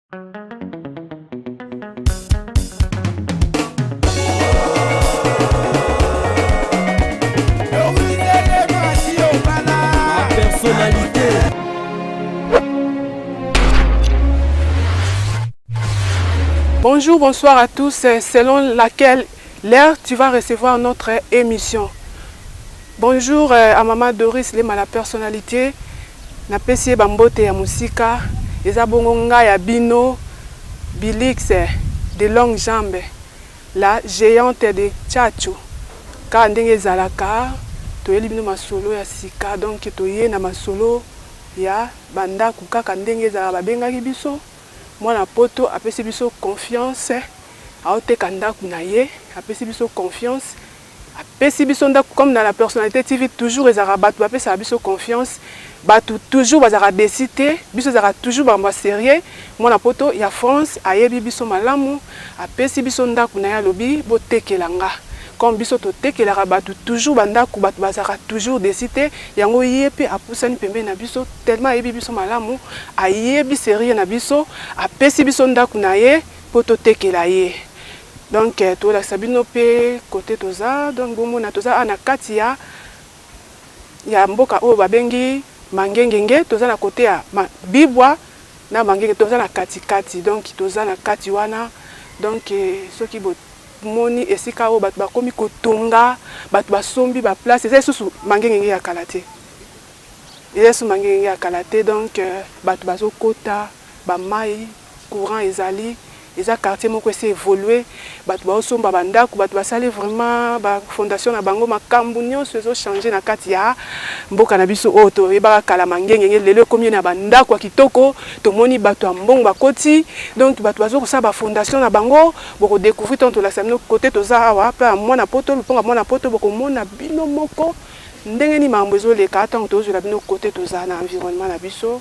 Personnalité. Bonjour, bonsoir à tous. Selon laquelle l'heure tu vas recevoir notre émission. Bonjour à Maman Doris Lema, la personnalité. Na pesi bambote ya musika. Eza bongo nga ya bino. Bilix de longues jambes. La géante de Tchatchou. Ka ndenge zalaka. Toyeli bino masolo ya sika. Donc toye na masolo ya banda kukaka ndenge zala babengaki biso. Mwana poto apesi biso confiance. Aoteka ndaku na ye. Apesi biso confiance. Apesi biso ndaku comme dans la personnalité TV toujours ezara batu apesi biso confiance. Batu toujours bazara décidé. Biso zara toujours bamba sérieux. Mwana poto ya France ayebi biso malamu. Apesi biso ndaku na ya lobi botekelanga. Comme biso to tekelaka batu toujours bandaku batu bazara toujours décidé. Yango yepe apusani pembe na biso tellement ayebi biso malamu. Ayebi sérieux na biso. Apesi biso ndaku na ye poto tekela ye. Donc to la sabino pe côté toza donc bomo na toza ana kati ya mboka o babengi mangengenge toza na côté ya bibwa na mangenge toza na kati donc toza na kati wana donc soki bo moni esika o batu bakomi kotonga batu basombi ba place eza susu mangengenge ya kalate donc batu bazokota ba mai courant ezali les quartiers moko ese évolué batu ba osomba bandako batu basali vraiment ba fondation na bango makambu nyonso ezo changer na kati ya mboka na biso oto yebaka kala mangenge lelo komi na bandako ya kitoko tomoni batu ya mbongo bakoti donc batu bazo kosala ba fondation na bango boko découvrir tant la samino côté toza awa pa mwana poto luponga mwana poto boko mona bino moko ndenge ni mambo ezo leka tant tozo la bino côté toza na environnement na biso.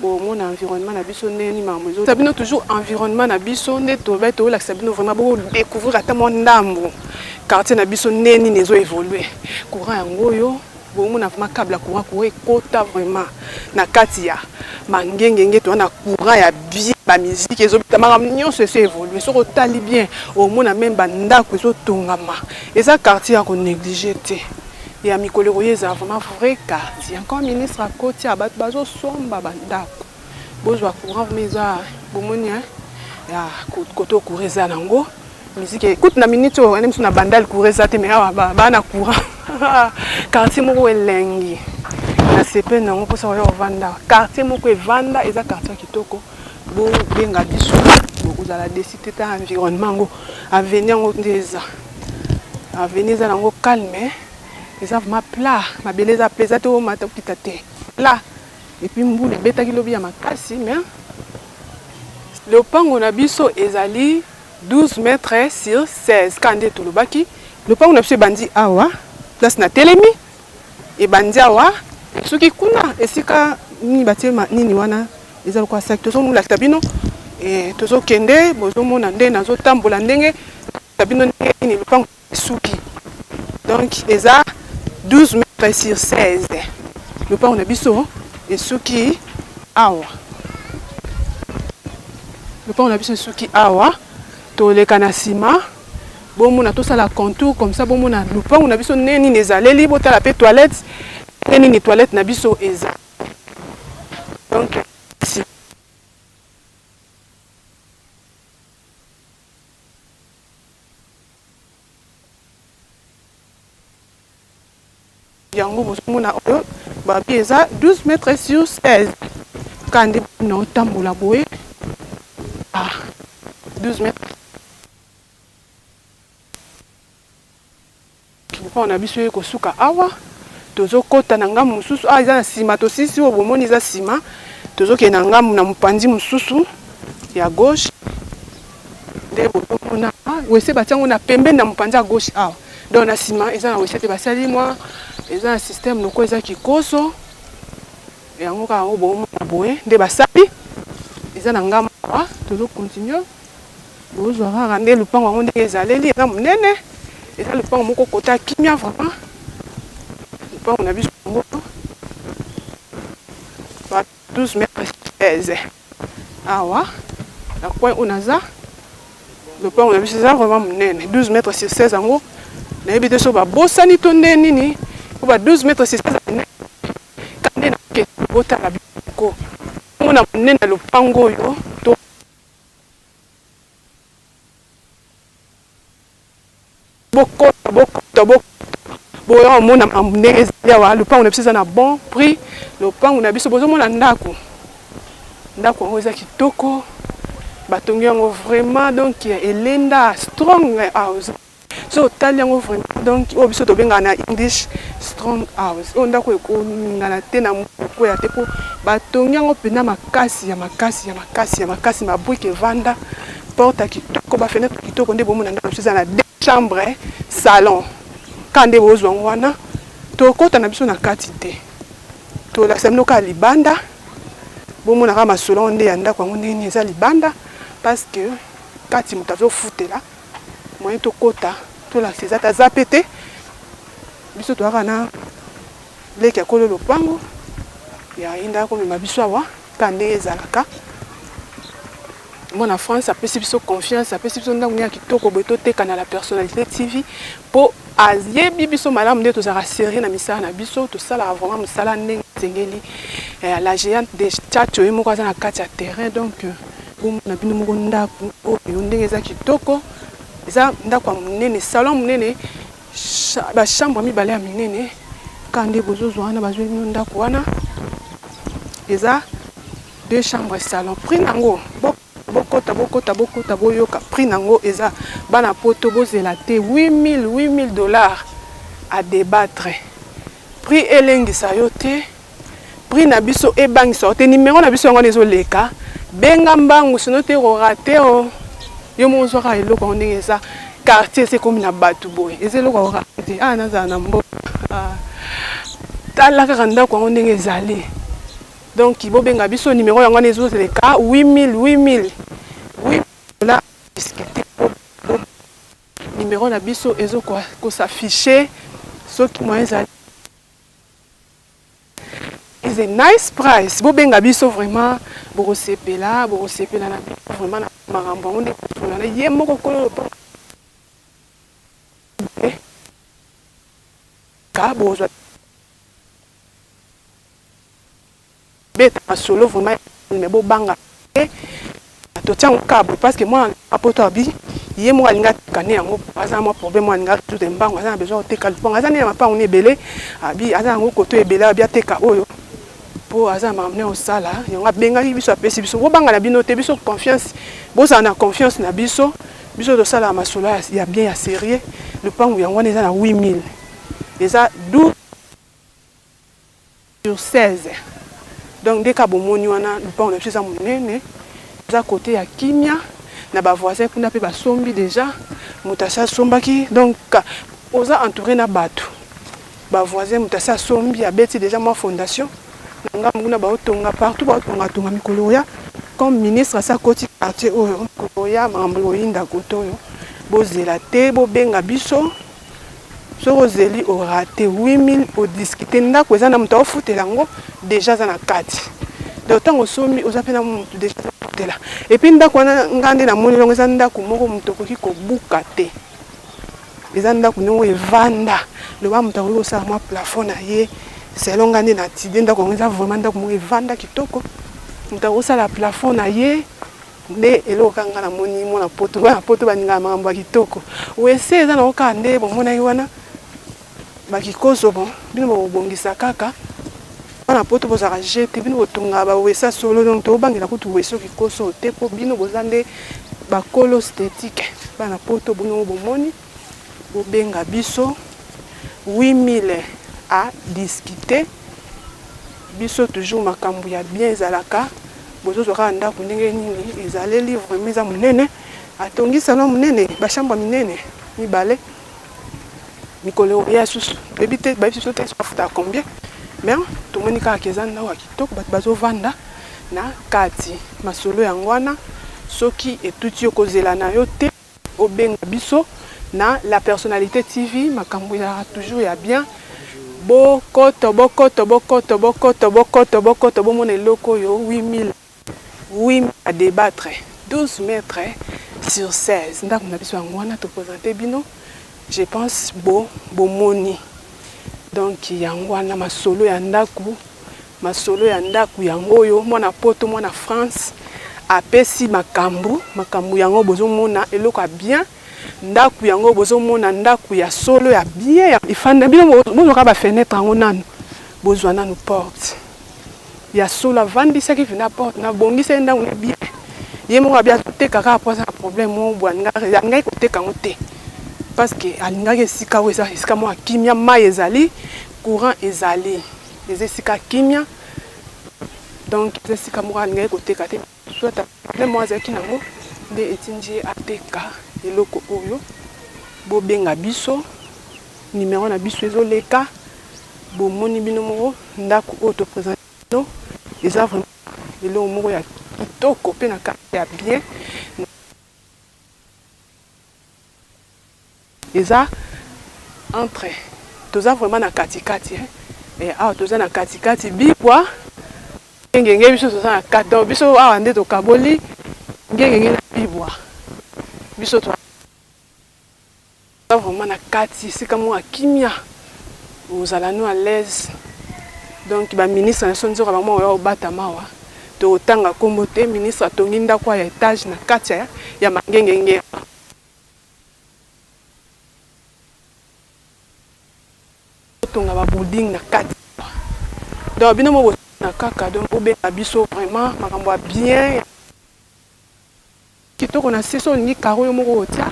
Bon, mon environnement na biso neni mamuzo. Sabino toujours environnement na biso neto beto la sabino vraiment beaucoup découvrir ata mon ndambo. Quartier na biso neni nezo évoluer. Courant yango yo, bon mon vraiment câble courant courir kota vraiment na katia. Mangengenge to na courant ya bien ba musique ezo tamara nyonso se évoluer. So tali bien au mona même banda ko zo tongama. Et ça quartier a ko négliger té. Et à Mikolo yeza vraiment vrai quartier. Encore ministre à côté à bat bazo somba bandako. Bozwa courant meza bomoni ya koto coureza nango. Musique écoute na minute on aime na bandal coureza te mais ba na courant. Quartier moko elengi. Na sepe nango pour ça vanda. Quartier moko vanda eza quartier kitoko. Bo benga biso. Vous allez décider ta environnement ngo avenir ngo ndeza. Avenir za nango calme. Les avons ma plat, ma beleza plaisate au matin kitate. Là, et puis mboule beta ki lobi ya makasi mais le pango na biso ezali 12 mètres sur 16 kande to lobaki. Le pango na biso bandi awa, place na telemi et bandi awa soki kuna esika ni batima nini wana ezali kwa sac tozo mula tabino et tozo kende bozo mona nde nazo tambola ndenge tabino ni le pango suki. Donc eza 12 mètres sur 16. Le pas on a biso et suki awa. Le pas on a biso suki awa. To le kanasima. Bon mon a tout ça la contour comme ça bon mon a le pas on a biso neni nezaleli bota la pe toilette. Neni ni toilette na biso eza. Donc si yango mona oyo ba pieza 12 mètres sur 16 quand no tambola boye 12 mètres on a biso ko suka awa tozo kota na ngamu mususu iza na sima to sisi o bomoni za sima tozo ke na ngamu na mpanzi mususu ya gauche de bomona wese batango na pembe na mpanzi ya gauche awa donc na sima eza na wese te basali moi eza un système loko eza kikoso yango ka o bo boye nde basali eza na ngama tozo continuer bozo rara nde lupango ngo nde ezaleli eza munene eza lupango moko kota kimia vraiment lupango na biso ngo 12 mètres 16 awa La coin on a ça. Le point on a vu c'est ça vraiment monene. 12 mètres sur 16 en haut. Na ebite so ba bosani to nini. Ba 12 mètres sur 16 en haut. Quand na ke bota la biko. On a monene le pango yo. To boko boyo mona amnege ya le pan on a besoin na bon prix le pan on a biso bozo mona ndako ngo eza kitoko batongi yango vraiment donc elenda strong house so tali yango vraiment donc o biso to benga na English strong house o ndako ekongana te na moko ya te po batongi yango pena makasi mabrique vanda porte kitoko ba fenêtre kitoko nde bomona ndako biso na 2 chambres salon kande bozwa wana to kota na biso na kati te to la semno ka libanda bomona ka masolo nde ya ndako ngo nini eza libanda parce que kati mutazo futela moyen to kota to la seza ta zapete biso to kana leki akolo lopango ya inda ko mema biso awa kande ezalaka Moi en France, apesi biso confiance, apesi biso ndako nya kitoko boto teka na la personnalité TV po ayebi biso malamu nde tozala série na misala na biso tosala vraiment misala ndenge tengeli la géante des tchatcho et moko na kati ya terrain donc na bino moko ndako oyo ndenge eza kitoko eza ndako munene salon munene ba chambre mibale ya minene kande bozozo wana bazwe bino ndako wana eza 2 chambres salon prix nango bokota boyoka prix nango eza bana poto bozela te $8,000 à débattre prix elengisa yo te prix na biso ebangisa te numéro na biso ngo nezo leka benga mbangu sino te rate o yo monzo ka eloko ndenge eza quartier c'est comme na batu boy ezelo rate naza na mbo tala ka ndako ngo ndenge ezali donc il benga biso numéro yango nezo leka $8,000 discuter numéro na biso ezo ko s'afficher ce qui moyen za is a nice price benga biso vraiment bokosepela na vraiment na marambo onde na ye moko kolo ka bozo beta solo vraiment mais banga to tiens câble parce que moi apoto abi yé moi linga kané yango aza moi problème moi linga tout en bango aza besoin te kalpon aza ne pa on ebele abi aza ngo koto ebele abi ateka oyo po aza mamne au sala yonga benga biso apesi biso bo banga na bino te biso confiance boza na confiance na biso to sala masolo ya bien ya sérieux le pango yango eza na 8,000 eza 12 sur 16 donc dès ka bomoni wana le pango na biso munene à côté à Kimia na ba voisin kuna pe ba sombi déjà mutasa sombaki donc oza entouré na batu ba voisin mutasa sombi a beti déjà moi fondation nga muna ba otonga partout ba otonga mikolo ya comme ministre sa koti quartier oyo koya mambo inda kotoyo bozela te bo benga biso so rozeli o raté 8,000 au discuter ndako eza na muta ofutela ngo déjà za na kati d'autant osomi ozapena mutu déjà là et puis ndako na ngande na moni longo eza ndako moko mutu koki ko buka te eza ndako nongo evanda le ba mutu ko sa ma plafond na ye selon ngande na tide ndako eza vraiment ndako moko evanda kitoko mutu ko sa la plafond na ye nde eloko nga na moni mona poto baninga mambo kitoko wese eza na okande bo mona yiwana bakikozo bon bino bobongisa kaka na poto bozaka jete bino botonga ba wesa solo donc to bangela kutu weso kikoso te po bino bozande ba kolo esthétique bana poto bono bomoni bo benga biso 8,000 à discuter biso toujours makambu ya bien ezalaka bozo zoka ndako ndenge nini ezale livre meza munene atongi salon munene ba chambre minene mibale mikolo ya susu bebite ba biso te sofuta combien mais tout le monde qui est en kitoko bazo vanda na kati masolo yangwana soki etuti yokozela na yo te obenga biso na la personnalité TV makambo ya toujours ya bien bokoto bomona eloko yo 8,000 à débattre 12 mètres sur 16. Ndako na biso yango wana to présenter bino. Je pense bomoni. Donc yango wana masolo ya ndako yango yo mwana poto mwana France apesi makambu yango bozomona eloko bien ndako yango bozomona ndako ya solo ya bien ifanda bino bozoka ba fenêtre yango nanu bozwa nanu porte ya solo avandisa ki vina porte na bongisa ndako na bien ye moko abia teka ka posa problème mo bwanga ngai ko teka ngote parce que alingaki esika oyo eza esika mo akimia mai ezali courant ezali esika kimia donc esika mo alingaki koteka te soit le mo azaki nango nde etinji ateka eloko oyo bobenga biso numéro na biso ezoleka bomoni bino moko ndako oyo to présenter no eza vraiment eloko moko ya kitoko pe na kati ya bien eza entre toza vraiment na katikati et awa toza na katikati bikwa ngenge biso toza na kati biso awa nde tokaboli ngenge na bibwa biso to vraiment na kati sika mo akimia ozala no à l'aise donc ba ministre na sonzo ka bango ya obata mawa to tanga kombo te ministre atongi ndako ya étage na kati ya mangengenge tonga ba building na kati donc bino mo na kaka donc obenga biso vraiment makambo bien kitoko na seso ni karo yo moko otia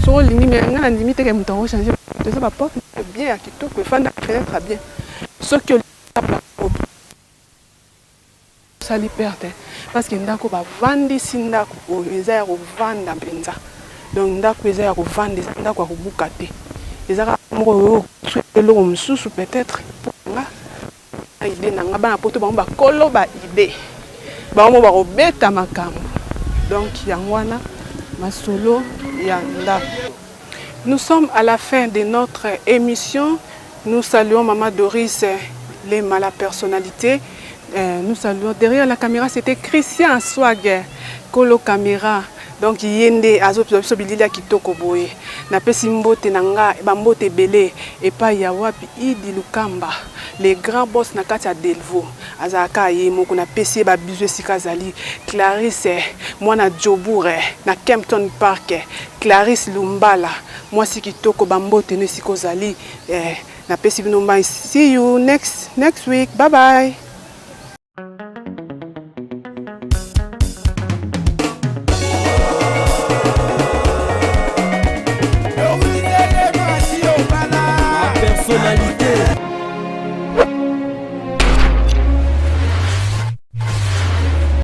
so lingi mais ngana ndimi te ke muto changer de ça ba porte bien ya kitoko fanda fenêtre bien ce que ça li perte parce que ndako ba vandi sindako eza ya kovanda mpenza donc ndako eza ya kovanda ndako ya kobuka te eza moko eloko mosusu peut-être nga idée na nga bana poto bango bakolo ba idée bango bakobeta makambo donc yango wana masolo ya ndako. Nous sommes à la fin de notre émission. Nous saluons Maman Doris Lema, la personnalité. Nous saluons derrière la caméra, c'était Christian Swag Kolo Caméra. Donc yende azo bilila kitoko boye na pesi mbote nanga bambote belé et pas ya wapi Idi Lukamba les grands boss na kati ya Delvaux azaka yemo kuna pesi ba bizu sikazali Clarisse mwana Joboure na Kempton Park Clarisse Lumbala moi si kitoko bambote ne sikozali na pesi bino. See you next week, bye bye.